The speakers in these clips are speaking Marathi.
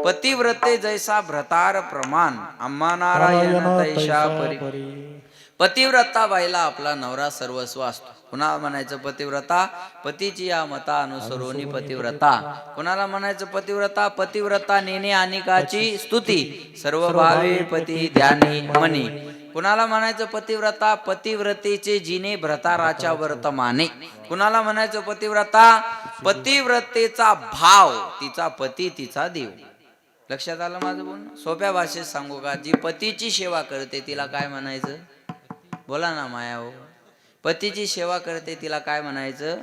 पतिव्रते जैसा भ्रतार प्रमाण आम्हा नारायण तैशा परी. पतिव्रता बाईला आपला नवरा सर्वस्व असतो. कुणाला म्हणायचं पतिव्रता? पतीची या मता अनुसरोनी पतिव्रता. कुणाला म्हणायचं पतिव्रता? पतिव्रता नेने अनिकाची स्तुती सर्व भावे पती ध्यानी मनी. कुणाला म्हणायचं पतिव्रता? पतिव्रतेचे जिने भ्रताराच्या वर्तमाने. कुणाला म्हणायचं पतिव्रता? पतिव्रतेचा भाव, तिचा पती तिचा देव. लक्षात आलं माझं बोलणं? सोप्या भाषेत सांगू का? जी पतीची सेवा करते तिला काय म्हणायचं? बोला ना माया हो. पतीची सेवा करते तिला काय म्हणायचं?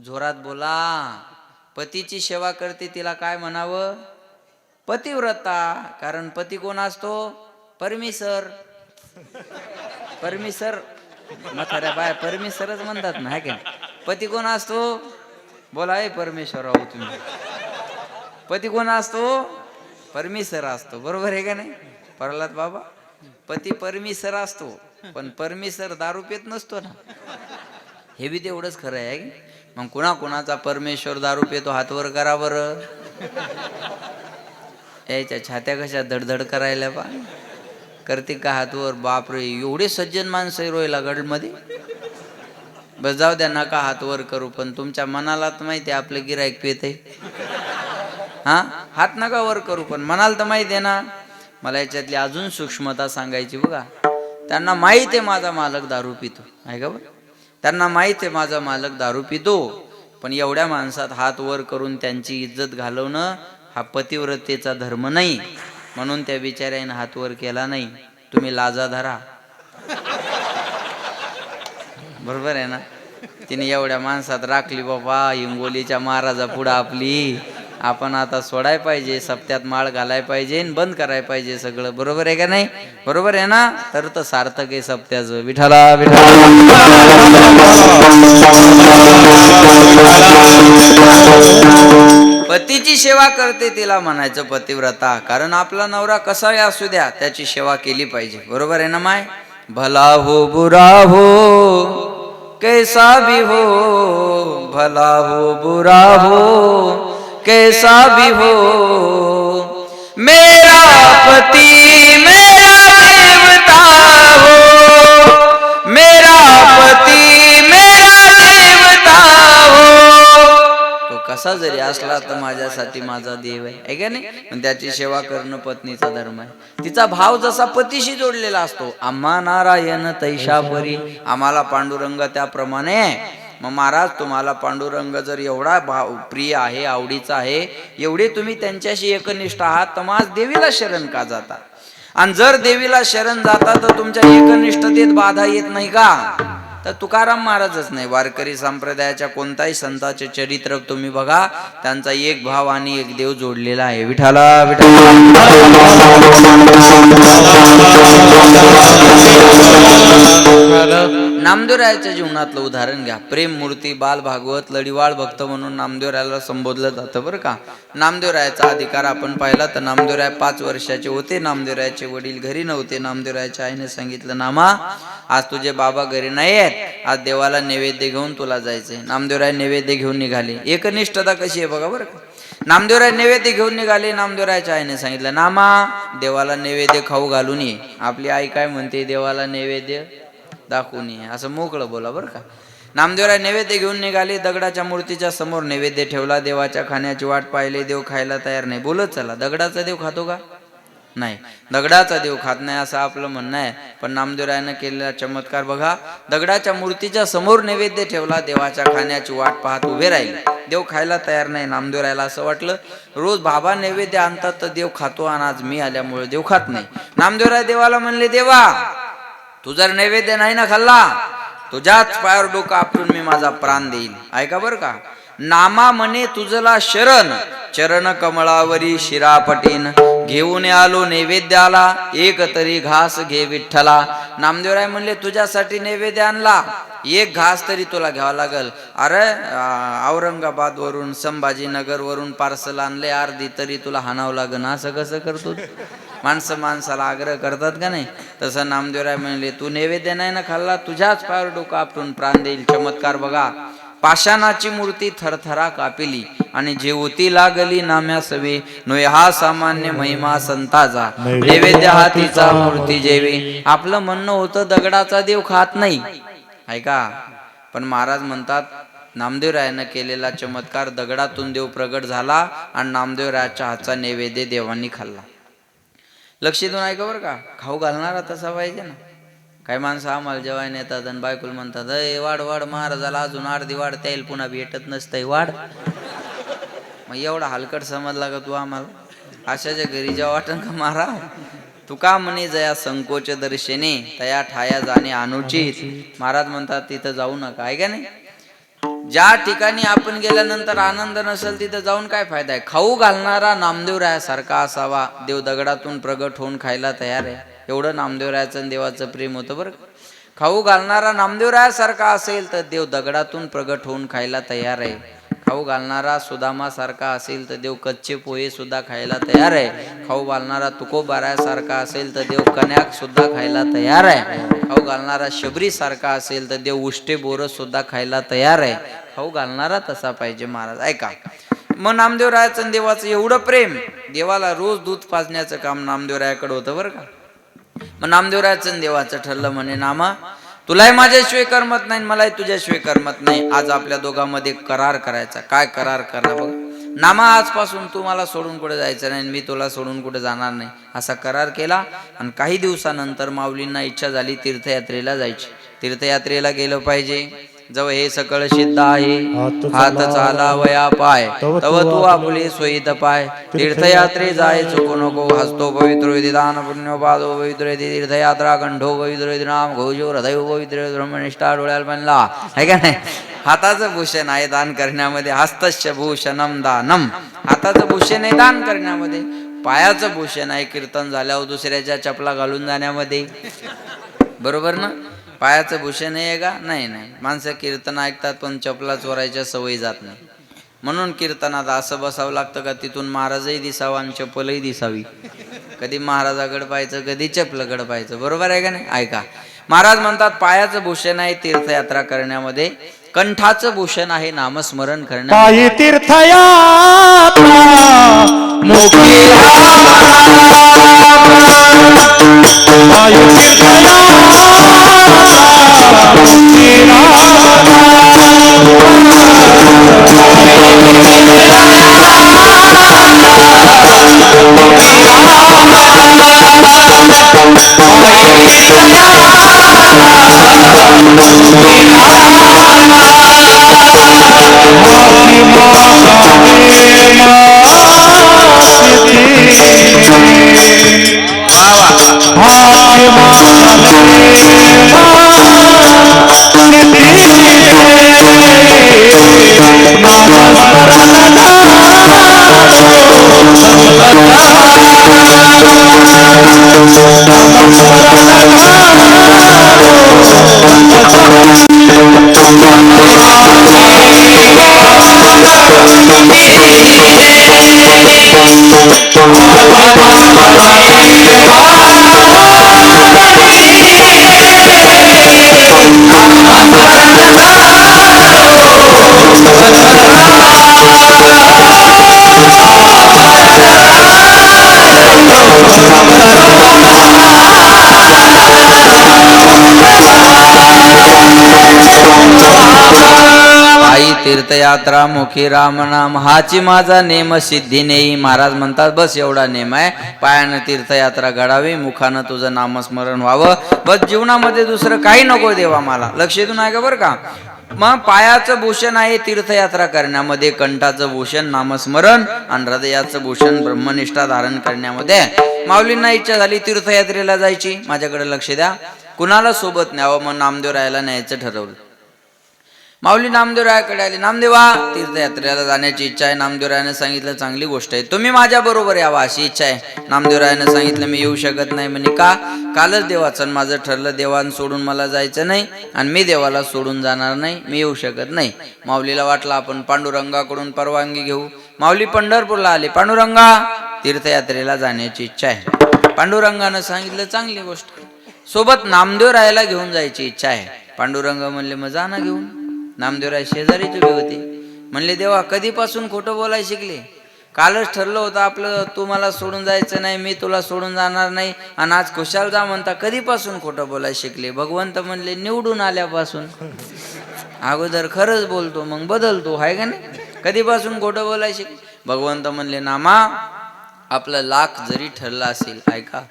जोरात बोला. पतीची सेवा करते तिला काय म्हणावं? पतिव्रता. कारण पती कोण असतो? परमेश्वर. परमेश्वर म्हाताऱ्या बाय परमेश्वरच म्हणतात ना, है का? पती कोण असतो? बोला हे परमेश्वर आहो तुम्ही. पती कोण असतो? परमेश्वर असतो. बरोबर आहे का नाही प्रल्हाद बाबा? पती परमेश्वर असतो, पण परमेश्वर दारू पेत नसतो ना. हे बी तेवढंच खरं आहे. मग कुणाचा परमेश्वर दारू पेतो? हातवर करा बरं. याच्या छात्या कशा धडधड करायला पा करते का हातवर? बापरे, एवढे सज्जन माणसं रोयला गडमध्ये. बस जाऊ द्या, नका हातवर करू. पण तुमच्या मनाला तर माहिती आहे आपलं गिरायक पेत आहे. हा, हात नका वर करू, पण मनाला तर माहिती आहे ना. मला याच्यातली अजून सूक्ष्मता सांगायची बघा. त्यांना माहित आहे माझा मालक दारू पितो, आहे का बरं? त्यांना माहित आहे माझा मालक दारू पितो, पण एवढ्या माणसात हात वर करून त्यांची इज्जत घालवणं हा पतिव्रतेचा धर्म नाही. म्हणून त्या बिचाऱ्याने हात वर केला नाही. तुम्ही लाजा धरा. बरोबर आहे ना? तिने एवढ्या माणसात राखली बाबा. हिंगोलीच्या महाराजा पुढं आपली. आपण आता सोडाय पाहिजे, सप्त्यात माळ घालाय पाहिजे, बंद कराय पाहिजे सगळं. बरोबर आहे का नाही? बरोबर आहे ना? तर सार्थक आहे सप्त्याचं. विठाला विठाला. पतीची सेवा करते तिला म्हणायचं पतिव्रता. कारण आपला नवरा कसाही असू द्या, त्याची सेवा केली पाहिजे. बरोबर आहे ना माय? भला हो बुरा हो कैसा भी हो, भला हो बुरा हो कैसा भी हो, मेरा पति मेरा देवता हो, मेरा पति मेरा देवता हो. तो कसा जरी असला तर माझ्यासाठी माझा देव आहे का नाही? पण त्याची सेवा करणं पत्नीचा धर्म आहे. तिचा भाव जसा पतीशी जोडलेला असतो. आम्हा नारायण तैशा परी. आम्हाला पांडुरंग त्याप्रमाणे. मग महाराज, तुम्हाला पांडुरंग जर एवढा भाव प्रिय आहे, आवडीचा आहे, एवढे तुम्ही त्यांच्याशी एकनिष्ठ आहात, तर मग देवीला शरण का जाता? आणि जर देवीला शरण जाता तर तुमच्या एकनिष्ठतेत बाधा येत नाही का? तर तुकाराम महाराजच नाही, वारकरी संप्रदायाच्या कोणताही संताचे चरित्र तुम्ही बघा, त्यांचा एक भाव आणि एक देव जोडलेला आहे. विठाला विठाला. नामदेवरायाच्या जीवनातलं उदाहरण घ्या. प्रेम मूर्ती, बाल भागवत, लढीवाळ भक्त म्हणून नामदेवरायाला संबोधलं जातं बरं का. नामदेवरायाचा अधिकार आपण पाहिला तर नामदेवराय 5 वर्षाचे होते. नामदेवरायाचे वडील घरी नव्हते. नामदेवरायाच्या आईने सांगितलं, नामा आज तुझे बाबा घरी नाही आहेत, आज देवाला नैवेद्य घेऊन तुला जायचंय. नामदेवराय नैवेद्य घेऊन निघाले. एकनिष्ठता कशी आहे बघा बरं का. नामदेवराय नैवेद्य घेऊन निघाले. नामदेवरायाच्या आईने सांगितलं, नामा देवाला नैवेद्य खाऊ घालून ये. आपली आई काय म्हणते? देवाला नैवेद्य दाखवून ये, असं मोकळं बोला बरं का. नामदेवराय नैवेद्य घेऊन निघाले. दगडाच्या मूर्तीच्या समोर नैवेद्य ठेवला. देवाच्या खाण्याची वाट पाहिली. देव खायला तयार नाही. बोलत चला, दगडाचा देव खातो का? नाही, दगडाचा देव खात नाही असं आपलं म्हणणं आहे. पण नामदेवरायानं केलेला चमत्कार बघा. दगडाच्या मूर्तीच्या समोर नैवेद्य ठेवला. देवाच्या खाण्याची वाट पाहत उभे राहिले. देव खायला तयार नाही. नामदेवरायाला असं वाटलं, रोज बाबा नैवेद्य आणतात तर देव खातो, आणि आज मी आल्यामुळे देव खात नाही. नामदेवराय देवाला म्हणले, देवा तू जर नैवेद्य नाही ना खाल्ला, तुझ्याच पायावर डोकं आपटून मी माझा प्राण देईल. ऐका बरं का. नामा म्हणे तुझला शरण, चरण कमळावरी शिरापटीन, घेऊन आलो नैवेद्याला, एक तरी घास घे विठ्ठला. नामदेवराय म्हणले, तुझ्यासाठी नैवेद्य आणला, एक घास तरी तुला घ्यावा लागल. अरे औरंगाबाद वरून, संभाजीनगर वरून पार्सल आणले, अर्धी तरी तुला हाणावं लागन. असं कसं करतो? माणसं माणसाला आग्रह करतात का नाही? तसं नामदेवराय म्हणले, तू नैवेद्य नाही ना खाल्ला, तुझ्याच पायावर डोकं आपटून प्राण देईल. चमत्कार बघा. पाषाणाची मूर्ती थरथरा कापिली आणि जेवती लागली नाम्या सवे नोय हा सामान्य महिमा संताचा नैवेद्य हातीचा मूर्ती जेवे. आपलं म्हणणं होतं दगडाचा देव खात नाही ऐका, पण महाराज म्हणतात नामदेवरायानं केलेला चमत्कार दगडातून देव प्रगट झाला आणि नामदेवरायाच्या हातचा नैवेद्य देवांनी खाल्ला. लक्ष देऊन ऐका बरं का, खाऊ घालणारा तसा पाहिजे ना. काही माणसं आम्हाला जेवाय नेतात आणि बायकुल म्हणतात अय वाढ वाढ महाराजाला अजून अर्धी वाढ त्याईल पुन्हा भेटत नसतंय वाढ. मग एवढा हलकट समजला का तू आम्हाला? अशाच्या घरी जेव्हा वाटण का महाराज तुका म्हणे जया संकोच दर्शने तया ठाया जाणे अनुचित. महाराज म्हणतात तिथं जाऊ नका आहे का नाही. ज्या ठिकाणी आपण गेल्यानंतर आनंद नसेल तिथं जाऊन काय फायदा आहे. खाऊ घालणारा नामदेवरायासारखा असावा. देव दगडातून प्रगट होऊन खायला तयार आहे. एवढं नामदेवरायाचं आणि देवाचं प्रेम होतं बरं. खाऊ घालणारा नामदेवरायासारखा असेल तर देव दगडातून प्रगट होऊन खायला तयार आहे. खाऊ घालणारा सुदामासारखा असेल तर देव कच्चे पोहे सुद्धा खायला तयार आहे. खाऊ घालणारा तुकोबारायासारखा असेल तर देव कन्याक सुद्धा खायला तयार आहे. खाऊ घालणारा शबरी सारखा असेल तर देव उष्टे बोर सुद्धा खायला तयार आहे. खाऊ घालणारा तसा पाहिजे महाराज ऐका. मग नामदेवरायाचं देवाचं एवढं प्रेम, देवाला रोज दूध पाजण्याचं काम नामदेवरायाकडे होतं बरं का. मग नामदेवरायाचं देवाचं ठरलं म्हणे नामा तुलाही माझ्याशिवाय करमत नाही मलाही तुझ्याशिवाय करमत नाही. आज आपल्या दोघांमध्ये करार करायचा. काय करार करा बघ. नामा आजपासून तू मला सोडून कुठे जायचं नाही, मी तुला सोडून कुठे जाणार नाही असा करार केला. आणि काही दिवसानंतर माऊलींना इच्छा झाली तीर्थयात्रेला जायची. तीर्थयात्रेला गेलं पाहिजे. जव हे सकळ सिद्ध आहे हात चाला वया पाय तव तू आपुले सोयीत पाय. तीर्थयात्रे जाय चुकू नको हस्तो पवित्र दान पुण्य पादो पवित्र तीर्थयात्रा कंठो पवित्र नाम घोषो हृदय पवित्र ब्रह्मनिष्ठा डोळ्याला बनला आहे का नाही. हाताचं भूषण आहे दान करण्यामध्ये. हस्तस्य भूषणम दानम. हाताचं भूषण आहे दान करण्यामध्ये. पायाचं भूषण आहे कीर्तन झाल्यावर दुसऱ्याच्या चपला घालून जाण्यामध्ये. बरोबर ना. पायाचं भूषण आहे का नाही. माणसं कीर्तन ऐकतात पण चपला चोरायच्या सवयी जात नाही. म्हणून कीर्तनात असं बसावं लागतं का तिथून महाराजही दिसावं आणि चप्पलही दिसावी. कधी महाराजाकडे पाहायचं कधी चपलाकडे पाहायचं. बरोबर आहे का नाही. ऐका महाराज म्हणतात पायाचं भूषण आहे तीर्थयात्रा करण्यामध्ये. कंठाचं भूषण आहे नामस्मरण करण्यामध्ये. तीर्थयात्रा मुखी राम नाम हाची माझा नेम सिद्धी नेई. महाराज म्हणतात बस एवढा नेम आहे. पायानं तीर्थयात्रा घडावी मुखानं तुझं नामस्मरण व्हावं. बस जीवनामध्ये दुसरं काही नको देवा मला. लक्ष देऊन आहे का बरं का. मग पायाचं भूषण आहे तीर्थयात्रा करण्यामध्ये. कंठाचं भूषण नामस्मरण आणि हृदयाचं भूषण ब्रह्मनिष्ठा धारण करण्यामध्ये. माऊलींना इच्छा झाली तीर्थयात्रेला जायची. माझ्याकडे लक्ष द्या. कुणाला सोबत न्यावं. मग नामदेवरायाला न्यायचं ठरवलं. माऊली नामदेवरायाकडे आली. नामदेवा तीर्थयात्रेला जाण्याची इच्छा आहे. नामदेवरायाने सांगितलं चांगली गोष्ट आहे तुम्ही माझ्या बरोबर यावा अशी इच्छा आहे. नामदेवरायाने सांगितलं मी येऊ शकत नाही म्हणे. का. कालच देवाचं माझं ठरलं देवान सोडून मला जायचं नाही आणि मी देवाला सोडून जाणार नाही. मी येऊ शकत नाही. माऊलीला वाटलं आपण पांडुरंगाकडून परवानगी घेऊ. माऊली पंढरपूरला आली. पांडुरंगा तीर्थयात्रेला जाण्याची इच्छा आहे. पांडुरंगानं सांगितलं चांगली गोष्ट. सोबत नामदेवरायाला घेऊन जायची इच्छा आहे. पांडुरंग म्हणले मग जा ना घेऊन. नामदेवराय शेजारीच उभे होते. म्हणले देवा कधीपासून खोटं बोलायला शिकले? कालच ठरलं होतं आपलं, तू मला सोडून जायचं नाही, मी तुला सोडून जाणार नाही, आणि आज खुशाल जा म्हणता, कधीपासून खोटं बोलायला शिकले? भगवंत म्हणले निवडून आल्यापासून. अगोदर खरंच बोलतो मग बदलतो, आहे का नाही? कधीपासून खोटं बोलायला शिकले? भगवंत म्हणले नामा, आपलं लाख जरी ठरलं असेल, ऐका,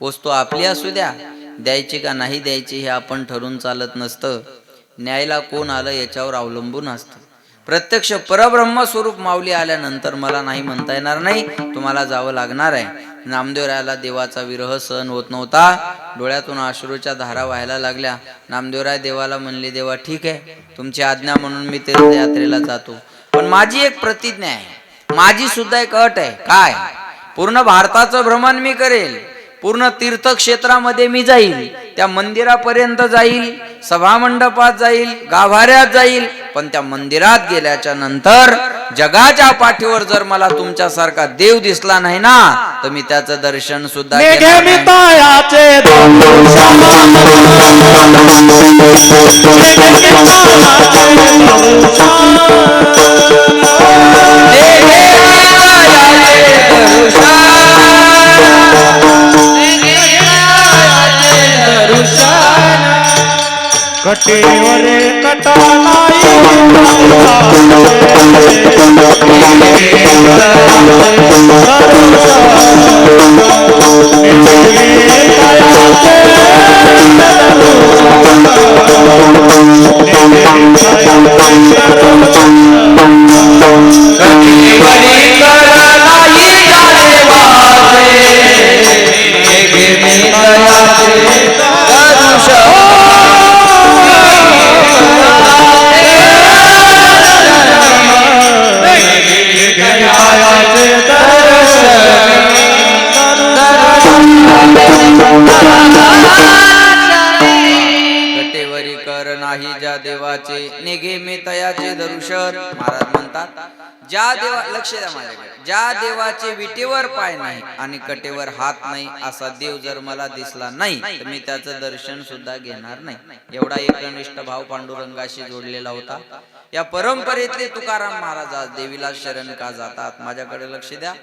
वस्तू आपली असू द्या, द्यायची का नाही द्यायची हे आपण ठरवून चालत नसतं. न्यायला कोण आलं याच्यावर अवलंबून असतं. प्रत्यक्ष परब्रह्म स्वरूप माऊली आल्यानंतर मला नाही म्हणता येणार नाही, तुम्हाला जावं लागणार आहे. नामदेवरायाला देवाचा विरह सहन होत नव्हता. डोळ्यातून अश्रूच्या धारा व्हायला लागल्या. नामदेवराय देवाला म्हणले, देवा ठीक आहे, तुमची आज्ञा म्हणून मी तीर्थयात्रेला जातो, पण माझी एक प्रतिज्ञा आहे, माझी सुद्धा एक अट आहे. काय? पूर्ण भारताचं भ्रमण मी करेल, पूर्ण तीर्थक्षेत्रामध्ये मी जाईल, त्या मंदिरापर्यंत जाईल, सभामंडपात जाईल, गाभाऱ्यात जाईल, पण त्या मंदिरात गेल्याच्या नंतर जगाच्या पाठीवर जर मला तुमच्यासारखा देव दिसला नाही ना, तर मी त्याचं दर्शन सुद्धा घेणार कटेवरे कटालाई कटेवरी कर नाही ज्या देवाचे, निघे मी तयाचे दर्शन. महाराज म्हणतात, ज्या देवा, लक्ष द्या माझ्याकडे, ज्या देवाचे विटेवर पाय नाही आणि कटेवर हात नाही असा देव जर मला दिसला नाही, तर मी त्याचं दर्शन सुद्धा घेणार नाही. एवढा एकनिष्ठ भाव पांडुरंगाशी जोडलेला होता. या परंपरेतले तुकाराम महाराज आज देवीला शरण का जातात? माझ्याकडे लक्ष द्या.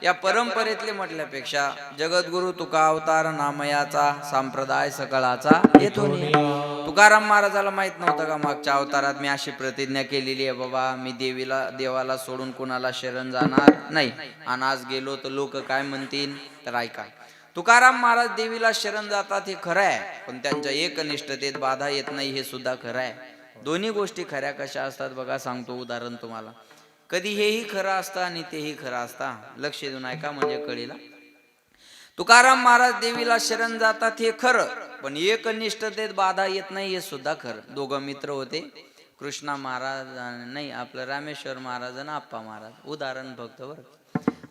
या परंपरेतले म्हटल्यापेक्षा जगद्गुरु तुका अवतार नामयाचा संप्रदाय सकळाचा येतो. तुकाराम महाराजाला माहित नव्हतं का मागच्या अवतारात मी अशी प्रतिज्ञा केलेली आहे, बाबा मी देवाला सोडून कोणाला शरण जाणार नाही, आणि आज गेलो तर लोक काय म्हणतील? तर ऐका, तुकाराम महाराज देवीला शरण जातात हे खरं आहे, पण त्यांच्या एकनिष्ठतेत बाधा येत नाही हे सुद्धा खरं आहे. दोन्ही गोष्टी खऱ्या कशा असतात बघा, सांगतो उदाहरण तुम्हाला. कधी हेही खरं असतं आणि तेही खरं असतं. लक्ष देऊन ऐका म्हणजे कळेल. तुकाराम महाराज देवीला शरण जातात हे खरं, पण एकनिष्ठतेत बाधा येत नाही हे सुद्धा खरं. दोघं मित्र होते, कृष्णा महाराज नाही, आपलं रामेश्वर महाराज आणि आप्पा महाराज. उदाहरण फक्त बरं.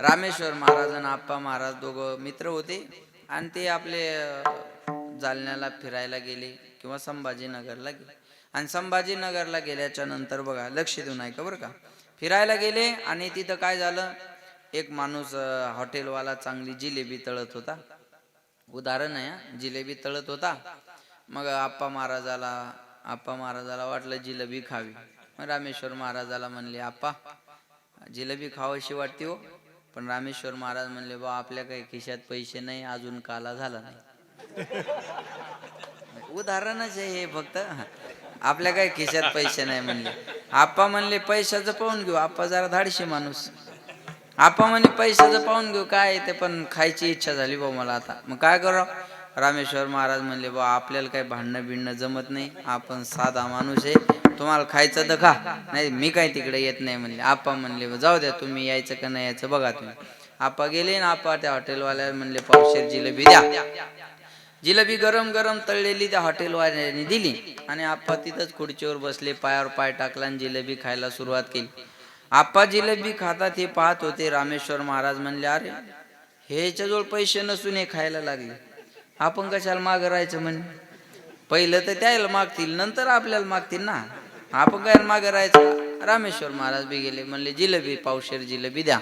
रामेश्वर महाराज आणि आप्पा महाराज दोघं मित्र होते, आणि ते आपले जालन्याला फिरायला गेले किंवा संभाजीनगरला गेले. आणि संभाजीनगरला गेल्याच्या नंतर बघा, लक्ष देऊन ऐका बरं का, फिरायला गेले आणि तिथं काय झालं, एक माणूस हॉटेलवाला चांगली जिलेबी तळत होता. उदाहरण आहे, जिलेबी तळत होता. मग आप्पा महाराजाला वाटलं जिलेबी खावी. मग रामेश्वर महाराजाला म्हणले, आप्पा जिलेबी खावीशी वाटते हो. पण रामेश्वर महाराज म्हणले, बा आपल्या काही खिशात पैसे नाही, अजून काला झाला नाही. उदाहरणच आहे हे फक्त. आपल्या काही खिशात पैसे नाही म्हणले. आप्पा म्हणले पैशाचं पाहून घेऊ. आप्पा जरा धाडशी माणूस. आप्पा म्हणले पैशाचं पाहून घेऊ, काय ते पण खायची इच्छा झाली बा मला आता, मग काय करू? रामेश्वर महाराज म्हणले, बा आपल्याला काही भांडणं बिणणं जमत नाही, आपण साधा माणूस आहे, तुम्हाला खायचं तर खा, नाही मी काही तिकडे येत नाही म्हणले. आप्पा म्हणले, जाऊ द्या, तुम्ही यायचं का नाही यायचं बघा तुम्ही. आप्पा गेले ना, आप्पा त्या हॉटेलवाल्याला म्हणले, पावशेर जिलेबी द्या. जिलेबी गरम गरम तळलेली त्या हॉटेलवाल्याने दिली, आणि आप्पा तिथंच खुर्चीवर बसले, पायावर पाय टाकला आणि जिलेबी खायला सुरुवात केली. आप्पा जिलेबी खातात हे पाहत होते. रामेश्वर महाराज म्हणले, अरे ह्याच्याजवळ पैसे नसून हे खायला लागले, आपण कशाला मागं राहायचं? म्हणे पहिलं तर त्याला मागतील, नंतर आपल्याला मागतील ना, आपण काय मागं राहायचं? रामेश्वर महाराज बी गेले, म्हणले जिलेबी, पावशेर जिलेबी द्या.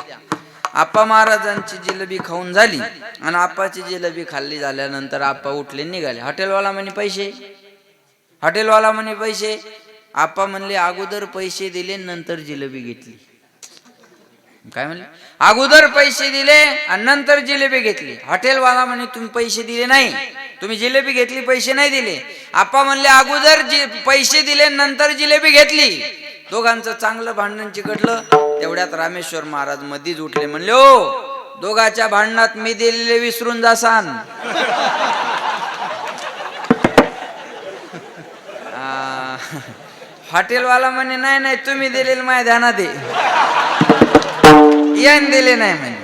आप्पा महाराजांची जिलेबी खाऊन झाली, आणि आप्पाची जिलेबी खाल्ली झाल्यानंतर आप्पा उठले, निघाले. हॉटेलवाला म्हणे पैसे, हॉटेलवाला म्हणे पैसे. आप्पा म्हणले अगोदर पैसे दिले नंतर जिलेबी घेतली. काय म्हणले? अगोदर पैसे दिले आणि नंतर जिलेबी घेतली. हॉटेलवाला म्हणे तुम्ही पैसे दिले नाही, तुम्ही जिलेबी घेतली, पैसे नाही दिले. आप्पा म्हणले अगोदर पैसे दिले नंतर जिलेबी घेतली. दोघांचं चांगलं भांडण चिकटलं. तेवढ्यात रामेश्वर महाराज मधीच उठले. म्हणले ओ, दोघाच्या भांडणात मी दिलेले विसरून जासान. हॉटेलवाला म्हणे नाही नाही, तुम्ही दिलेले माझ्या ध्यानात यान दिले नाही म्हणे,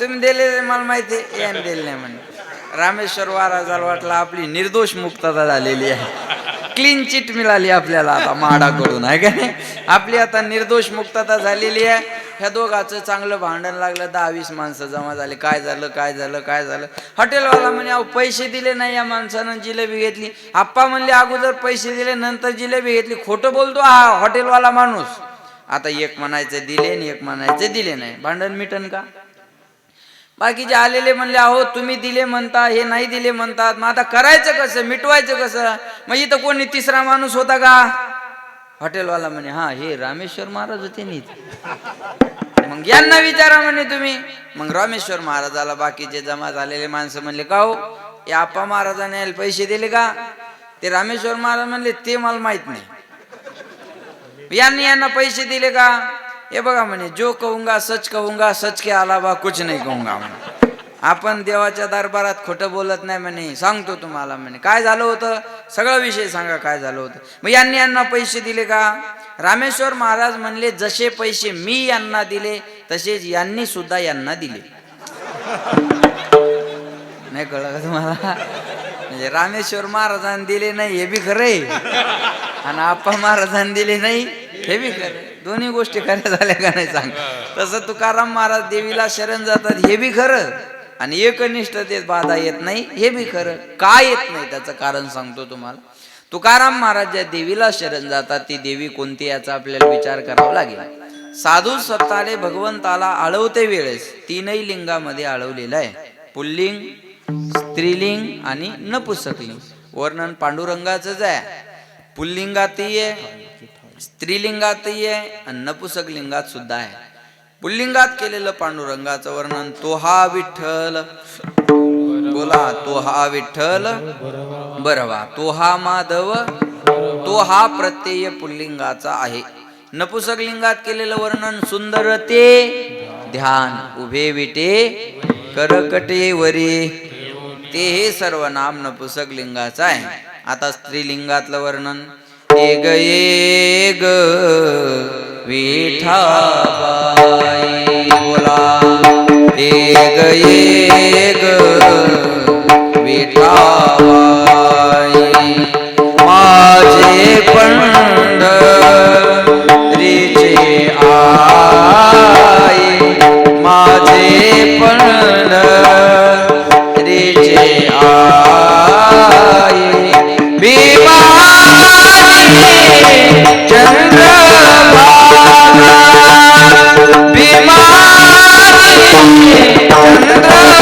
तुम्ही दिलेले मला माहिती यान दिले नाही म्हणे. रामेश्वर महाराजाला वाटलं आपली निर्दोष मुक्तता झालेली आहे, क्लीन चिट मिळाली आपल्याला आता माडाकडून, आहे का नाही? आपली आता निर्दोष मुक्तता झालेली आहे. ह्या दोघांचं चांगलं भांडण लागलं. 10-20 माणसं जमा झाले. काय झालं काय झालं काय झालं? हॉटेलवाला म्हणे अहो पैसे दिले नाही या माणसानं, जिलेबी घेतली. आप्पा म्हणले अगोदर पैसे दिले नंतर जिलेबी घेतली. खोटं बोलतो हा हॉटेलवाला माणूस. आता एक म्हणायचं दिले आणि एक म्हणायचं दिले नाही. भांडण मिटन का? बाकीचे आलेले म्हणले अहो तुम्ही दिले म्हणता, हे नाही दिले म्हणतात, मग आता करायचं कसं, मिटवायचं कसं? मग इथं कोणी तिसरा माणूस होता का? हॉटेलवाला म्हणे हा हे रामेश्वर महाराज होते नी. मग यांना विचारा म्हणे तुम्ही. मग रामेश्वर महाराजाला बाकीचे जमा झालेले माणसं म्हणले का हो या आप्पा महाराजाने पैसे दिले का? ते रामेश्वर महाराज म्हणले ते मला माहित नाही. यांना पैसे दिले का? हे बघा म्हणे जो कहूंगा सच कहूंगा, सच के अलावा कुछ नाही कहूंगा म्हणे. आपण देवाच्या दरबारात खोटं बोलत नाही म्हणे. सांगतो तुम्हाला म्हणे काय झालं होतं, सगळा विषय सांगा काय झालं होतं. मग यांना पैसे दिले का? रामेश्वर महाराज म्हणले जसे पैसे मी यांना दिले तसेच यांनी सुद्धा यांना दिले. नाही कळलं का तुम्हाला? म्हणजे रामेश्वर महाराजांनी दिले नाही हे बी खरंय आणि आप्पा महाराजांनी दिले नाही हे बी खरं. दोन्ही गोष्टी खऱ्या झाल्या का नाही सांग? तसं तुकाराम महाराज देवीला शरण जातात हे बी खरं आणि एकनिष्ठतेत बाधा येत नाही हे बी खरं. का येत नाही त्याचं कारण सांगतो तुम्हाला. तुकाराम महाराज ज्या देवीला शरण जातात ती देवी कोणती याचा आपल्याला विचार करावा लागेल. साधू सत्ताने भगवंताला आळवते वेळेस तीनही लिंगामध्ये आळवलेलं आहे. पुल्लिंग, स्त्रीलिंग आणि नपुंसकलिंग. वर्णन पांडुरंगाचंच आहे. पुल्लिंगातही आहे, स्त्रीलिंगातही आहे आणि नपुंसक लिंगात सुद्धा आहे. पुल्लिंगात केलेलं पांडुरंगाचं वर्णन तो हा विठ्ठल, बोला तो हा विठ्ठल बरवा, तो हा माधव, तो हा प्रत्यय पुल्लिंगाचा आहे. नपुंसक लिंगात केलेलं वर्णन सुंदर ते ध्यान, उभे विटे करकटे वरी, ते हे सर्व नाम नपुंसक लिंगाचं आहे. आता स्त्रीलिंगातलं वर्णन एक एक विठाबाई, बोला एक एक विठाबाई, माझे पंढरीचे आई, माझे पंढरीचे आई, भीमानी चंद्रभागा, भीमानी चंद्रभागा,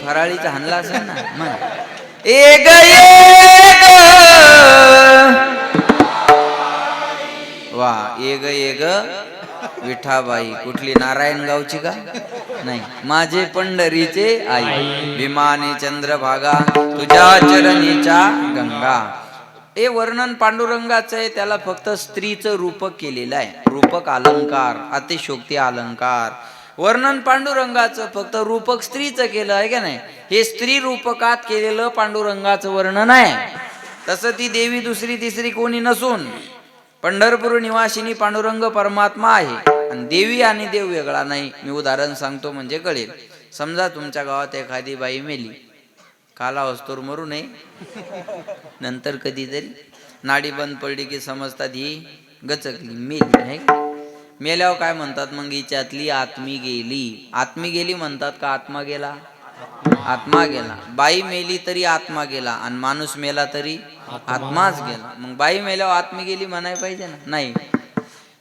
फराळीचा हाणला असेल ना मग एक एक वा एक एक विठाबाई. कुठली नारायणगावची का? नाही, माझे पंढरीचे आई, भीमानी चंद्रभागा, तुझ्या चरणीच्या गंगा. हे वर्णन पांडुरंगाचं आहे. त्याला फक्त स्त्रीचं रूपक केलेलं आहे. रूपक अलंकार, अतिशोक्ती अलंकार. वर्णन पांडुरंगाचं फक्त रूपक स्त्रीचं केलं आहे का नाही? हे स्त्री रूपकात केलेलं पांडुरंगाचं वर्णन आहे. तसं ती देवी दुसरी तिसरी कोणी नसून पंढरपूर निवासिनी पांडुरंग परमात्मा आहे आणि देवी आणि देव वेगळा नाही. मी उदाहरण सांगतो म्हणजे कळेल. समजा तुमच्या गावात एखादी बाई मेली, काला वस्तूर मरू नये, नंतर कधीतरी नाडी बंद पडली की समजतात ही गचकली मेली, आहे. मेल्यावर काय म्हणतात मग? हिच्यातली आत्मी गेली. आत्मी गेली म्हणतात का आत्मा गेला? आत्मा गेला. बाई मेली तरी आत्मा गेला आणि माणूस मेला तरी आत्माच गेला. मग बाई मेल्यावर आत्मी गेली म्हणाय पाहिजे ना? नाही.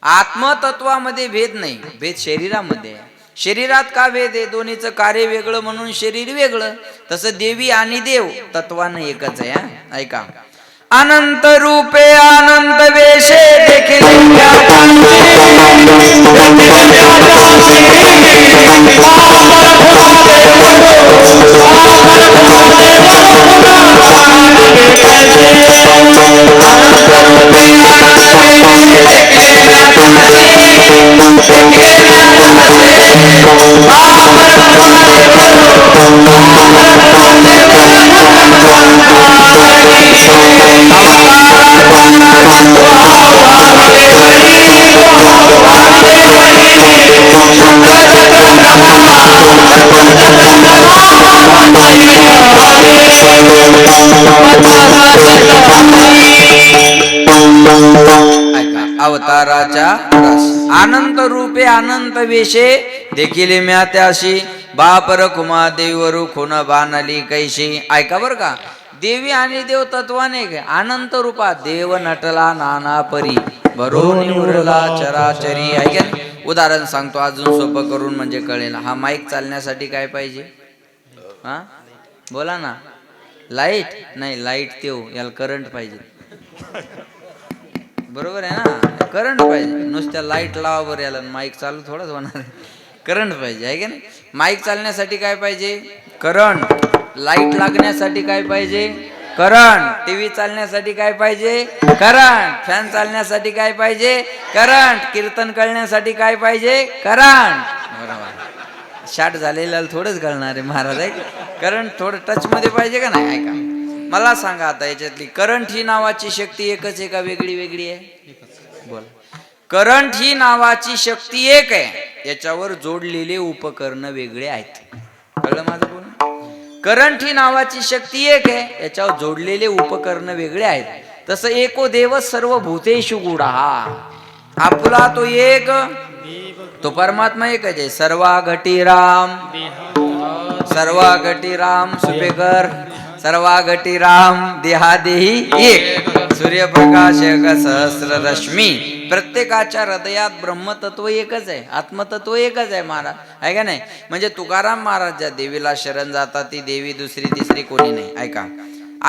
आत्मतत्वामध्ये भेद नाही, भेद शरीरामध्ये आहे. शरीरात का भेद आहे? दोन्हीचं कार्य वेगळं म्हणून शरीर वेगळं. तसं देवी आणि देव तत्वानं एकच आहे. हा ऐका. अनंत रूपे अनंत वेशे देखील अवताराच्या अनंत रूपे अनंत वेशे देखील म्या त्याशी बापर कुमा देवरू खुन बाणली कैशी. ऐका बर का. देवी आणि देव तत्वाने अनंत रूपात देव नटला नाना परी भरून उरला चराचरी. ऐका. उदाहरण सांगतो अजून सोपं करून म्हणजे कळेल. हा माईक चालण्यासाठी काय पाहिजे? हा बोला ना. लाईट नाही, लाईट तेव याला करंट पाहिजे. बरोबर आहे ना? करंट पाहिजे. नुसत्या लाईट लावा बरं, याला माईक चालू थोडंच होणार आहे. करंट पाहिजे आहे का नाही? माईक चालण्यासाठी काय पाहिजे? करंट. लाईट लागण्यासाठी काय पाहिजे? करंट. टीव्ही चालण्यासाठी काय पाहिजे? करंट. फॅन चालण्यासाठी काय पाहिजे? करंट. कीर्तन कळण्यासाठी काय पाहिजे? करंट. बरोबर. शार्ट झालेला थोडंच कळणार आहे महाराज आहे. करंट थोडं टच मध्ये पाहिजे का नाही? ऐका. मला सांगा आता याच्यातली करंट ही नावाची शक्ती एकच आहे का वेगळी वेगळी आहे? बोल. करंट ही नावाची शक्ती एक आहे. याच्यावर जोडलेले उपकरण वेगळे आहेत. कळलं माझं बोल? करंट ही नावाची शक्ती एक आहे. याच्यावर जोडलेले उपकरण वेगळे आहेत. तसं एको देव सर्व भूतेषु गुढा. आपला तो एक, तो परमात्मा एकच आहे. सर्वा घटी राम, सर्वा घटी राम सुपेकर, सर्वा घटी राम देहादेही एक. सूर्यप्रकाश एक सहस्र रश्मी. प्रत्येकाच्या हृदयात ब्रह्मतत्व एकच आहे, आत्मतत्व एकच आहे महाराज आहे का नाही? म्हणजे तुकाराम महाराज ज्या देवीला शरण जातात ती देवी दुसरी तिसरी कोणी नाही. ऐका.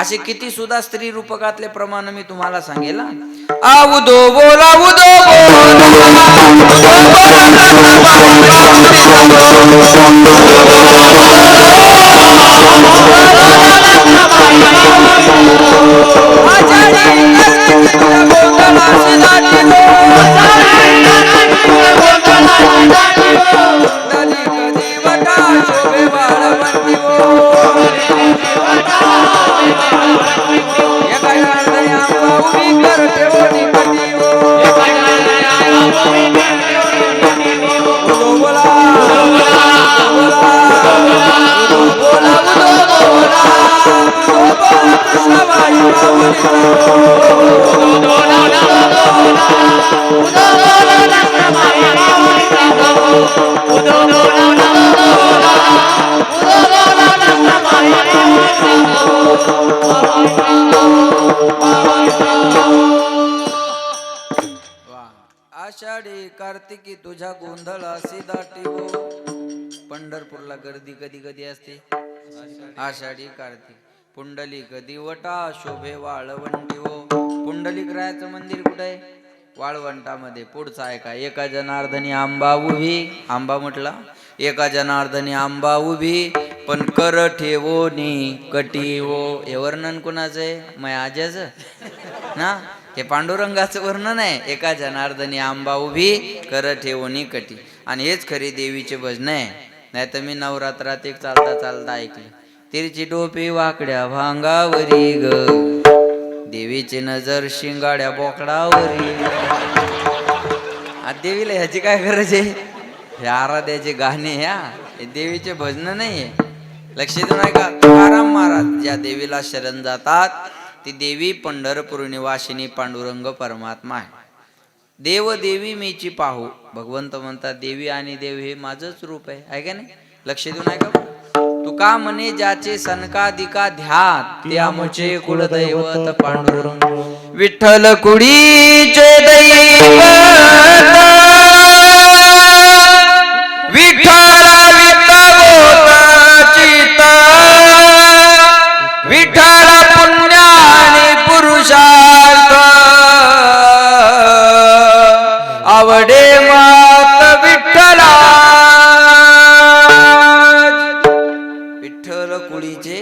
असे किती सुद्धा स्त्री रूपकातले प्रमाण मी तुम्हाला सांगेल. आउदो बोला उदो आषाढी कार्तिकी तुझ्या गोंधळासी दाटी हो. पंढरपूरला गर्दी कधी कधी असते? आषाढी कार्तिक. पुंडलिक दिवटा शोभे वाळवंटी हो. पुंडलिक रायाचं मंदिर कुठे आहे? वाळवंटामध्ये. पुढचा आहे का? एका जनार्दनी आंबा उभी. आंबा म्हटला. एका जनार्दनी आंबा उभी पण कर ठेवोनी कटी हो. हे वर्णन कुणाचं आहे? मग आज्याचं ना? हे पांडुरंगाचं वर्णन आहे. एका जनार्दनी आंबा उभी कर ठेवोनी कटी. आणि हेच खरी देवीचे भजन आहे. नाही तर मी नवरात्रात एक चालता चालता ऐकलं. तिरची टोपी वाकड्या भांगावरी ग, देवीची नजर शिंगाड्या बोकडावरी. आज देवीला ह्याची काय गरज आहे? हे आराध्याचे गाणे ह्या, हे देवीचे भजन नाहीये. लक्ष देऊ नये का? तुकाराम महाराज ज्या देवीला शरण जातात ती देवी पंढरपूर निवासिनी पांडुरंग परमात्मा आहे. देव देवी मीची पाहू. भगवंत म्हणतात देवी आणि देव हे माझंच रूप आहे का नाही? लक्ष देऊ नाही का? तुका म्हणे ज्याचे सनकादिका ध्यात ते आमचे कुलदैवत पांडुरंग. विठ्ठल कुडीचे दैवत विठ्ठला विठ्ठल विठ्ठला पुण्याने पुरुषार्थ आवडे मात विठ्ठला. विठ्ठल कुळीचे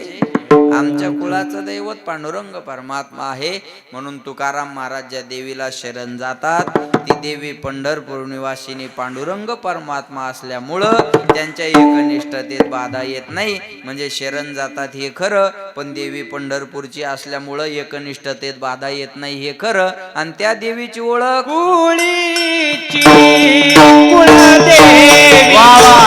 आमच्या कुळाचं दैवत पांडुरंग परमात्मा आहे. म्हणून तुकाराम महाराज ज्या देवीला शरण जातात ती देवी पंढरपूर निवासिनी पांडुरंग परमात्मा असल्यामुळं त्यांच्या एकनिष्ठतेत बाधा येत नाही. म्हणजे शरण जातात हे खरं, पण देवी पंढरपूरची असल्यामुळं एकनिष्ठतेत बाधा येत नाही हे खरं. आणि त्या देवीची ओळख कुळीची कुळदेवी वा वा.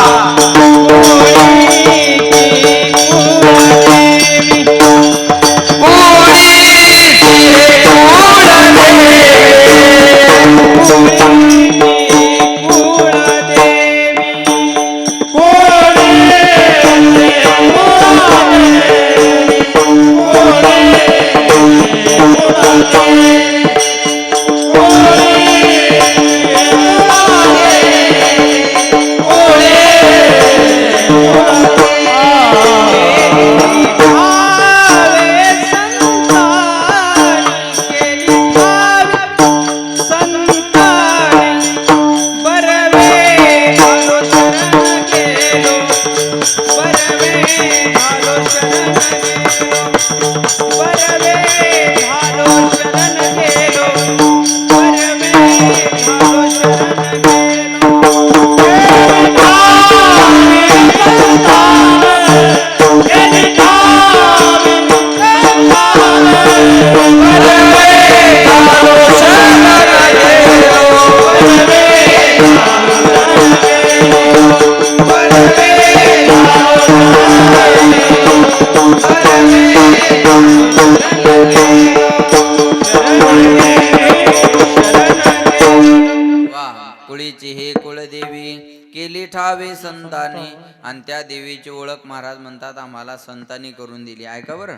कुळीची हे कुळदेवी केली ठावे संतांनी. आणि त्या देवीची ओळख महाराज म्हणतात आम्हाला संतांनी करून दिली. ऐका बरं,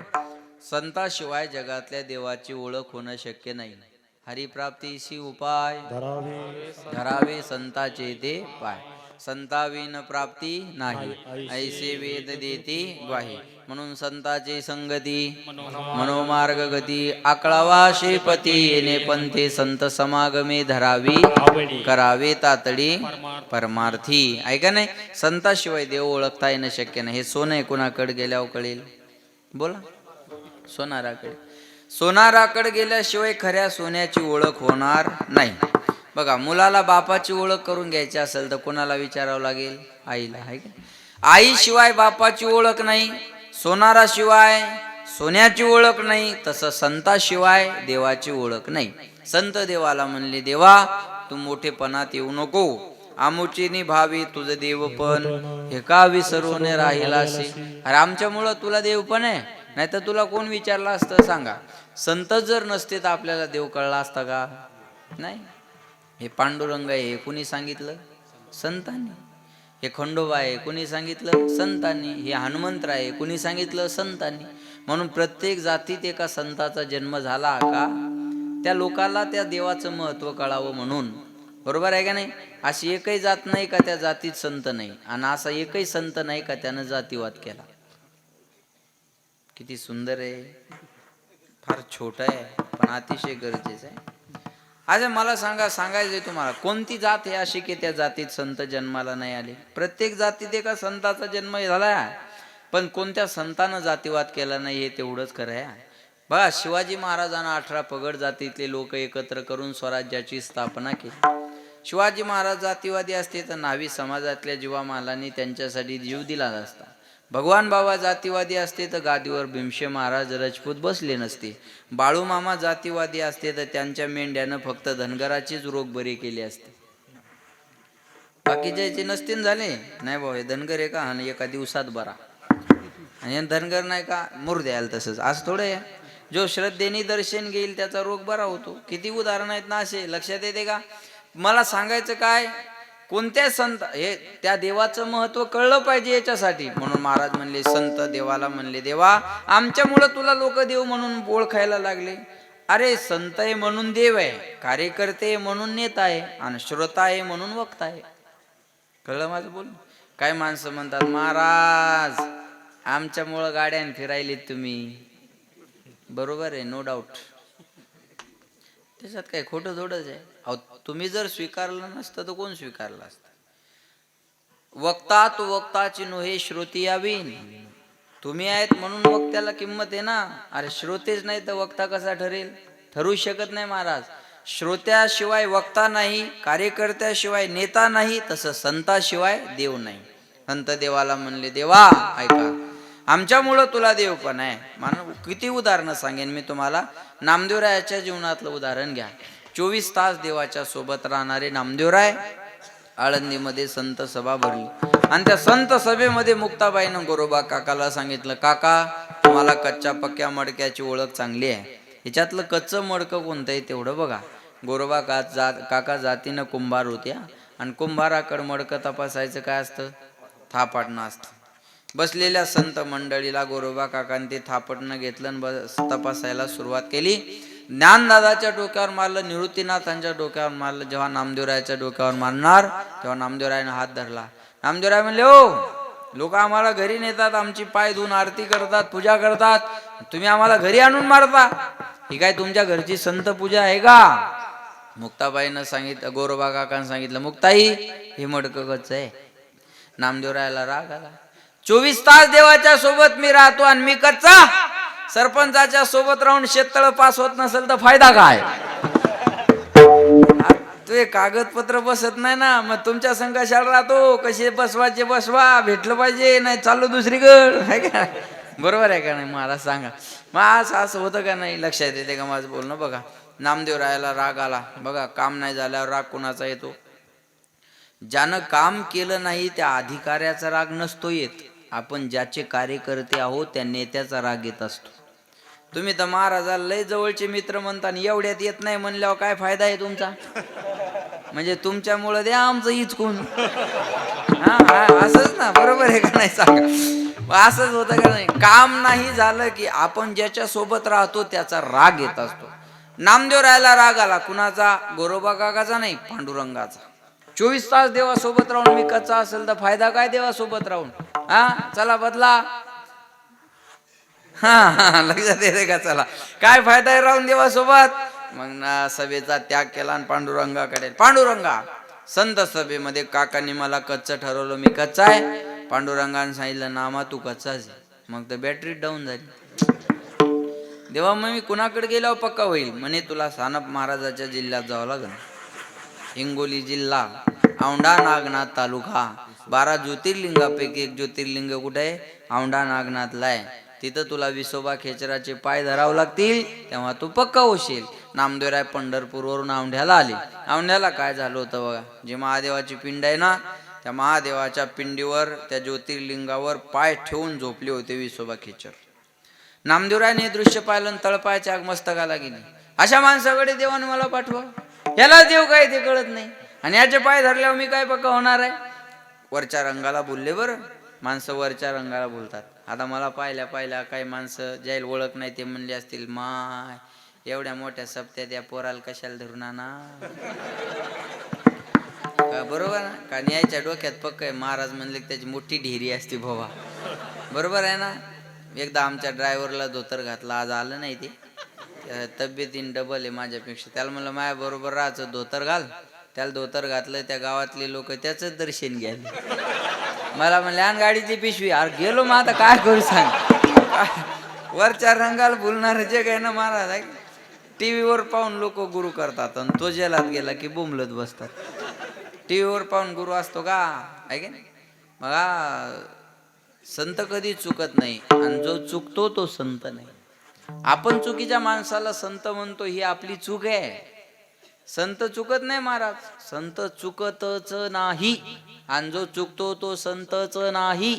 संताशिवाय जगातल्या देवाची ओळख होणं शक्य नाही. हरिप्राप्तीशी उपाय धरावे संताचे ते पाय. संताविन प्राप्ती नाही ऐसे वेद देते ग्वाही. म्हणून संताची संगती मनोमार्ग गती आकळावा शेपती येणे पंथे. संत समागमे धरावी करावे तातडी परमार्थी. ऐका नाही, संताशिवाय देव ओळखता येणं शक्य नाही. हे सोनं आहे, कुणाकडे गेल्यावर कळेल? बोला. सोनाराकडे. सोनाराकडे गेल्याशिवाय खऱ्या सोन्याची ओळख होणार नाही. बघा, मुलाला बापाची ओळख करून घ्यायची असेल तर कोणाला विचारावं लागेल? आईला. आहे का? आईशिवाय बापाची ओळख नाही, सोनाराशिवाय सोन्याची ओळख नाही, तसं संताशिवाय देवाची ओळख नाही. संत देवाला म्हणले देवा तू मोठेपणात येऊ नको, आमुचीनी भावी तुझं देवपण हे का विसरून राहिलासी. अरे आमच्यामुळं तुला देवपण आहे, नाही तर तुला कोण विचारलं असतं सांगा? संत जर नसते तर आपल्याला देव कळला असता का? नाही. हे पांडुरंग आहे, हे कुणी सांगितलं? संतांनी. हे खंडोबा आहे, कुणी सांगितलं? संतांनी. हे हनुमंत आहे, कुणी सांगितलं? संतांनी. म्हणून प्रत्येक जातीत एका संताचा जन्म झाला का त्या लोकाला त्या देवाचं महत्व कळावं म्हणून. बरोबर आहे का नाही? अशी एकही जात नाही का त्या जातीत संत नाही, आणि असा एकही संत नाही का त्यानं जातीवाद केला. किती सुंदर आहे. फार छोट आहे पण अतिशय गरजेचं आहे. आज मला सांगायचंय तुम्हाला, कोणती जात आहे अशी की त्या जातीत संत जन्माला नाही आले? प्रत्येक जातीत एका संताचा जन्म झाला, पण कोणत्या संतानं जातीवाद केला नाही हे तेवढंच खरं आहे. बघा, शिवाजी महाराजांना 18 पगड जातीतले लोक एकत्र करून स्वराज्याची स्थापना केली. शिवाजी महाराज जातीवादी असते तर न्हावी समाजातल्या जीवामालांनी त्यांच्यासाठी जीव दिला असता. भगवान बाबा जातीवादी असते तर गादीवर भीमशे महाराज राजपूत बसले नसते. बाळूमामा जातीवादी असते तर त्यांच्या मेंढ्यानं फक्त धनगराचीच रोग बरी केली असते. बाकीचे नसतील झाले. नाही भाऊ, हे धनगर आहे का आणि एका दिवसात बरा, आणि धनगर नाही का मूर द्यायला तसंच. आज थोडं आहे, जो श्रद्धेने दर्शन घेईल त्याचा रोग बरा होतो. किती उदाहरण आहेत ना असे, लक्षात येते का? मला सांगायचं काय, कोणत्या संत हे त्या देवाचं महत्व कळलं पाहिजे याच्यासाठी. म्हणून महाराज म्हणले, संत देवाला म्हणले, देवा आमच्यामुळं तुला लोक देव म्हणून ओळखायला लागले. अरे संत आहे म्हणून देव आहे, कार्यकर्ते आहे म्हणून नेता आहे, आणि श्रोता आहे म्हणून वक्ता आहे. कळलं माझं बोल? काय माणसं म्हणतात, महाराज आमच्यामुळं गाड्यान फिरायलेत तुम्ही. बरोबर आहे, नो डाऊट. त्याच्यात काय खोटं थोडंच आहे. अहो तुम्ही जर स्वीकारलं नसतं तर कोण स्वीकारलं असतं? वक्ता तो वक्ताची नोहे श्रोती यावीन. तुम्ही आहेत म्हणून वक्त्याला किंमत आहे ना. अरे श्रोतेच नाही तर वक्ता कसा ठरेल? ठरू शकत नाही महाराज. श्रोत्याशिवाय वक्ता नाही, कार्यकर्त्याशिवाय नेता नाही, तसं संताशिवाय देव नाही. संत देवाला म्हणले, देवा ऐका आमच्यामुळं तुला देव पण आहे. किती उदाहरणं सांगेन मी तुम्हाला. नामदेवरायाच्या जीवनातलं उदाहरण घ्या. 24 तास देवाच्या सोबत राहणारे नामदेवराय. आळंदीमध्ये संत सभा भरली आणि त्या संत सभेमध्ये मुक्ताबाईनं गोरोबा काकाला सांगितलं, काका मला कच्च्या पक्क्या मडक्याची ओळख चांगली आहे. ह्याच्यातलं कच्चं मडकं कोणतं आहे तेवढं बघा. गोरोबा काका जातीनं कुंभार होत्या आणि कुंभाराकडं मडकं तपासायचं काय असतं? थापाटणं असतं. बसलेल्या संत मंडळीला गोरोबा काकांनी ते थापटणं घेतलं आणि तपासायला सुरुवात केली. ज्ञानदादाच्या डोक्यावर मारलं, निवृत्तीनाथांच्या डोक्यावर मारलं. जेव्हा नामदेवरायाच्या डोक्यावर मारणार तेव्हा नामदेवरायानं हात धरला. नामदेवराय म्हणले, हो लोक आम्हाला घरी नेतात, आमची पाय धुवून आरती करतात, पूजा करतात, तुम्ही आम्हाला घरी आणून मारता, ही काय तुमच्या घरची संत पूजा आहे का? मुक्ताबाईनं सांगितलं, गोरोबा काकांनी सांगितलं, मुक्ताई हे मडकं कच्चं आहे. नामदेवरायाला राग आला. 24 तास देवाच्या सोबत मी राहतो आणि मी कच्चा? सरपंचाच्या सोबत राहून शेततळ पास होत नसेल तर फायदा काय? ते कागदपत्र बसत नाही ना, मग तुमच्या संघाशाला राहतो, कसे बसवायचे बसवा, भेटलं पाहिजे, नाही चाललो दुसरीकडे, आहे का? बरोबर आहे का नाही मला सांगा. मग असं होतं का नाही? लक्षात येते का माझं बोलणं? बघा नामदेवरायाला राग आला. बघा काम नाही झाल्यावर राग कोणाचा येतो? ज्यानं काम केलं नाही त्या अधिकाऱ्याचा राग नसतो येत. आपण ज्याचे कार्यकर्ते आहोत त्या नेत्याचा राग येत असतो. तुम्ही तर महाराजाला लय जवळचे मित्र म्हणता आणि एवढ्यात येत नाही म्हणल्यावर काय फायदा आहे तुमचा? म्हणजे तुमच्यामुळं द्या आमचं हिचकून. हा असंच ना, बरोबर आहे का नाही सांगा? असंच होतं का नाही? काम नाही झालं की आपण ज्याच्या सोबत राहतो त्याचा राग येत असतो. नामदेवरायाला राग आला. कुणाचा? गोरोबा काकाचा नाही, पांडुरंगाचा. 24 तास देवासोबत राहून मी कच्चा असेल तर फायदा काय देवासोबत राहून? हा चला बदला. हा लक्षात येते का? चला काय फायदा आहे राहून देवासोबत? मग ना सभेचा त्याग केला आणि पांडुरंगाकडे. पांडुरंगा संत सभेमध्ये काकांनी मला कच्चं ठरवलं, मी कच्चा आहे. पांडुरंगाने सांगितलं, नामा तू कच्चाच आहे. मग तर बॅटरी डाऊन झाली. देवा मग मी कुणाकडे गेल्यावर पक्का होईल? म्हणे तुला सानप महाराजाच्या जिल्ह्यात जावं लागेल. हिंगोली जिल्हा, औंढा नागनाथ तालुका. 12 ज्योतिर्लिंगापैकी एक ज्योतिर्लिंग कुठे आहे? औंढा नागनाथला आहे. तिथं तुला विसोबा खेचराचे पाय धरावं लागतील, तेव्हा तू पक्का होशील. नामदेवराय पंढरपूरवरून औंढ्याला आले. औंढ्याला काय झालं होतं बघा. जे महादेवाची पिंड आहे ना, त्या महादेवाच्या पिंडीवर त्या ज्योतिर्लिंगावर पाय ठेवून झोपले होते विसोबा खेचर. नामदेवरायने हे दृश्य पाहिलं आणि तळपायाच्या आग मस्तकाला गेली. अशा माणसाकडे देवाने मला पाठवा, याला देव काय ते कळत नाही, आणि याचे पाय धरल्यावर मी काय पक्का होणार आहे? वरच्या रंगाला बोलले बरं. माणसं वरच्या रंगाला बोलतात. आता मला पाहिल्या काही माणसं ज्याला ओळख नाही ते म्हणले असतील, माय एवढ्या मोठ्या सप्त्यात या पोराला कशाला धरून आणा? बरोबर ना? कारण यायच्या डोक्यात पक्क आहे. महाराज म्हणले त्याची मोठी ढेरी असते भावा. बरोबर आहे ना? एकदा आमच्या ड्रायव्हरला धोतर घातला, आज आलं नाही ते. तब्येतीन डबल आहे माझ्यापेक्षा. त्याला म्हणलं माझ्या बरोबर राहायचं, धोतर घाल. त्याला धोतर घातलं. त्या गावातले लोक त्याच दर्शन घ्यायला. मला म्हणले आण गाडीची पिशवी. अरे गेलो मग आता काय करू सांग? वरच्या रंगाला बोलणार जग आहे ना महाराज. टीव्हीवर पाहून लोक गुरु करतात आणि तो जेलात गेला की बोंबलत बसतात. टीव्हीवर पाहून गुरु असतो का? आहे की नाही? बघा संत कधी चुकत नाही, आणि जो चुकतो तो संत नाही. आपण चुकीच्या माणसाला संत म्हणतो, ही आपली चूक आहे. संत चुकत नाही महाराज. संत चुकतच नाही, आणि जो चुकतो तो संतच नाही.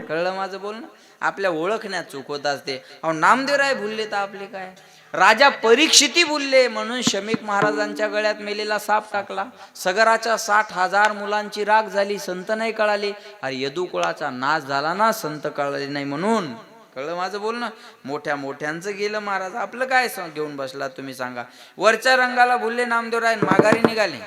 कळलं माझं बोलणं? आपल्या ओळखण्यात चूक होत असते. अहो नामदेवराय भुलले तर आपले काय? राजा परीक्षिती भुलले म्हणून शमीक महाराजांच्या गळ्यात मेलेला साप टाकला. सगराच्या 60,000 मुलांची राख झाली, संत नाही कळाले. अरे यदुकुळाचा नाश झाला ना, संत कळाले नाही म्हणून. कळलं माझं बोलणं? मोठ्या मोठ्यांचं गेलं महाराज, आपलं काय घेऊन बसला तुम्ही सांगा? वरच्या रंगाला भुलले नामदेवराय, माघारी निघाले.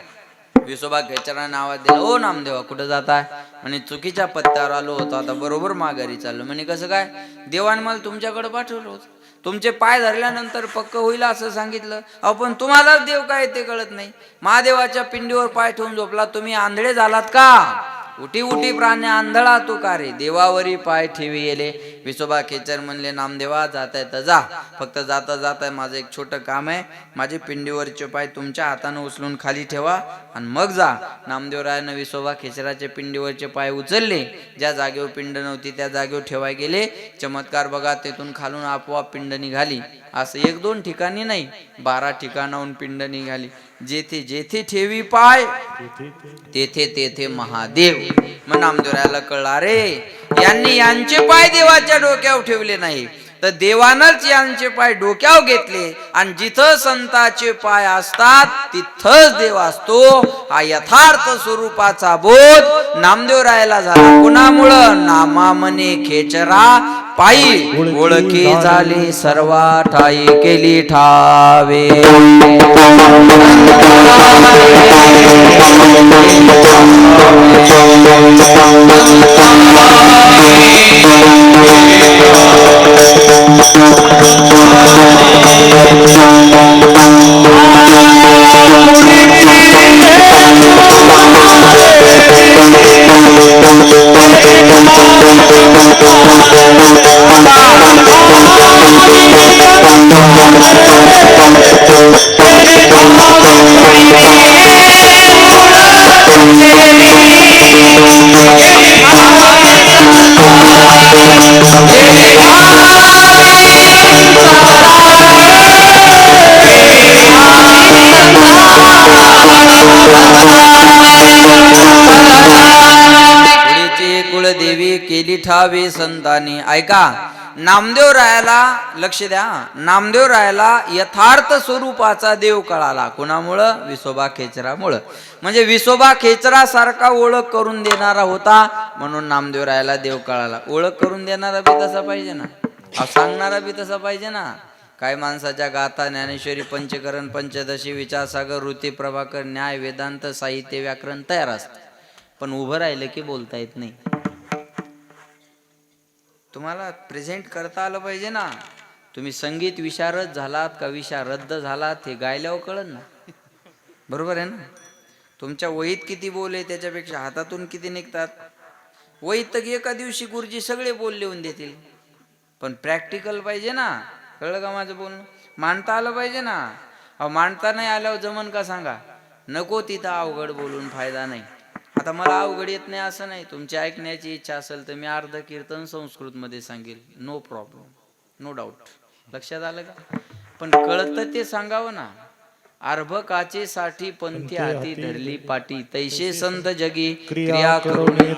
विसोबा खेचराने आवाज दिला, ओ नामदेवा कुठं जाताय? म्हणे चुकीच्या पत्त्यावर आलो होतो, आता बरोबर माघारी चाललो. म्हणे कसं काय? देवाने मला तुमच्याकडे पाठवलं होतं, तुमचे पाय धरल्यानंतर पक्क होईल असं सांगितलं. अहो पण तुम्हालाच देव काय ते कळत नाही. महादेवाच्या पिंडीवर पाय ठेवून झोपला, तुम्ही आंधळे झालात का? उठी उठी प्राणी आंधळा तू का रे, देवावरी पाय ठेवी गेले. विसोबा खेचर म्हणले, नामदेवा जाताय तर जा, फक्त जाता जाता माझं एक छोटं काम आहे, माझे पिंडीवरचे पाय तुमच्या हाताने उचलून खाली ठेवा आणि मग जा. नामदेवरायानं विसोबा खेचराचे पिंडीवरचे पाय उचलले, ज्या जागेवर पिंड नव्हती त्या जागेवर ठेवाय गेले. चमत्कार बघा, तेथून खालून आपोआप पिंड निघाली. असं 1-2 ठिकाणी नाही, 12 ठिकाणाहून पिंड निघाली. जेथे जेथे ठेवी पाय तेथे तेथे महादेव. मग नामदेवरायाला कळलं, रे यांनी यांचे पाय देवाच्या डोक्यावर ठेवले नाही, तर देवानच यांचे पाय डोक्यावर घेतले. आणि जिथं संताचे पाय असतात तिथंच देव असतो. हा यथार्थ स्वरूपाचा बोध नामदेवरायाला झाला. कुणामुळं? नामामने खेचरा पायी ओळखी झाली, सर्वा ठाई केली ठावे. कुळदेवी केली ठावे संतांनी. ऐका, नामदेवरायाला लक्ष द्या, नामदेवरायाला यथार्थ स्वरूपाचा देव कळाला. कुणामुळं? विसोबा खेचरामुळं. म्हणजे विसोबा खेचरा सारखा ओळख करून देणारा होता म्हणून नामदेवरायाला देव कळाला. ओळख करून देणारा बी तसा पाहिजे ना, सांगणारा बी तसा पाहिजे ना. काय माणसाच्या गाथा, ज्ञानेश्वरी, पंचकरण, पंचदशी, विचारसागर, ऋती, प्रभाकर, न्याय, वेदांत, साहित्य, व्याकरण तयार असतं, पण उभं राहिलं की बोलता येत नाही. तुम्हाला प्रेझेंट करता आलं पाहिजे ना. तुम्ही संगीत विशारद झालात का विशारद झालात हे गायल्यावर कळलं ना, बरोबर आहे ना. तुमच्या वहीत किती बोल आहे त्याच्यापेक्षा हातातून किती निघतात. वहीत तर एका दिवशी गुरुजी सगळे बोल लिहून देतील, पण प्रॅक्टिकल पाहिजे ना. कळलं का माझं बोलणं? मांडता आलं पाहिजे ना. अहो मांडता नाही आल्यावर जमन का सांगा? नको तिथं अवघड बोलून फायदा नाही. आता मला अवघड येत नाही असं नाही, तुमची ऐकण्याची इच्छा असेल तर मी अर्ध कीर्तन संस्कृत मध्ये सांगेल, नो प्रॉब्लेम, नो डाऊट. लक्षात आलं का? पण कळतं ते सांगावं ना. अर्भकाचे साठी पंथी हाती धरली पाटी, तैसे संत जगी क्रिया करून